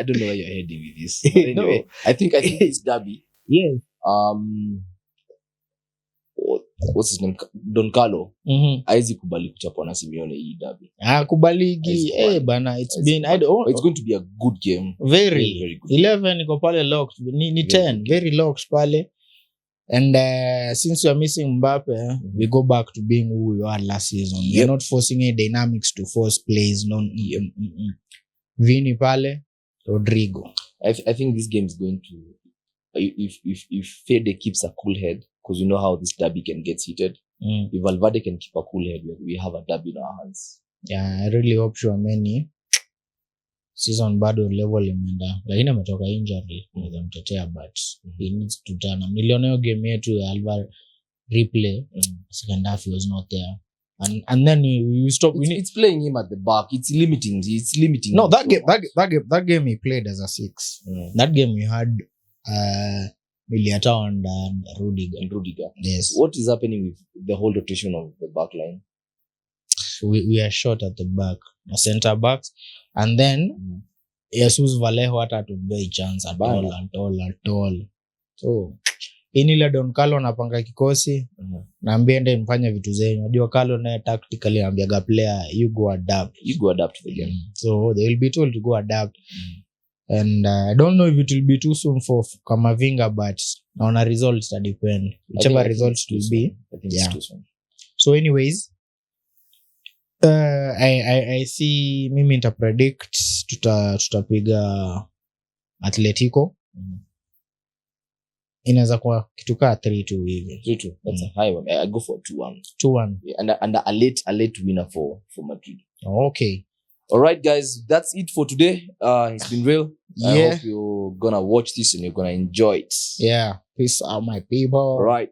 don't know where you're heading with this. But anyway, I think it's derby. Yes. What's his name? Don Carlo. Haizi kubali kuchapwa na Simeone hii derby. Kubaligi. Bana, it's going to be a good game. Very good. 11 iko pale locked. Ni 10. Very locked pale. And since we are missing Mbappe, we go back to being who we were last season. We're not forcing any dynamics to force plays. Vini pale, Rodrigo. I think this game is going to, if Fede keeps a cool head, because you know how this derby can get heated. If Valverde can keep a cool head, we have a derby in our hands. Yeah, I really hope Tchouameni season bado level imeenda. Lakini ametoka injury, nitamtetea but he needs to turn. Niliona hiyo game yetu ya Alvaro replay, second half he was not there. And then we stop. It's playing him at the back. It's limiting. No, that game he played as a 6. That game we had Miliata and Rudiger. Yes. What is happening with the whole rotation of the back line? We are short at the back, center backs, and then Jesus Vallejo hata tubei chance at all. So inile Don Carlo anapanga kikosi, naambia ende mfanye vitu zenyu. Unajua Carlo naye tactically anambiaga player you go adapt to the game. So they will be told to go adapt. And I don't know if it will be too soon for Kamavinga, but on a result it depend. Whichever results it will be. I think it's too soon. So anyways, I see mimi nita predict tutapiga Atletico. Inaweza kuwa kitu kaa 3-2 hivi. 3-2. That's a high one. I go for 2-1. 2-1. Yeah, and a late winner for Madrid. Okay. All right, guys, that's it for today. It's been real. I Yeah. hope you're gonna watch this and you're gonna enjoy it. Yeah. Peace out, my people. All right.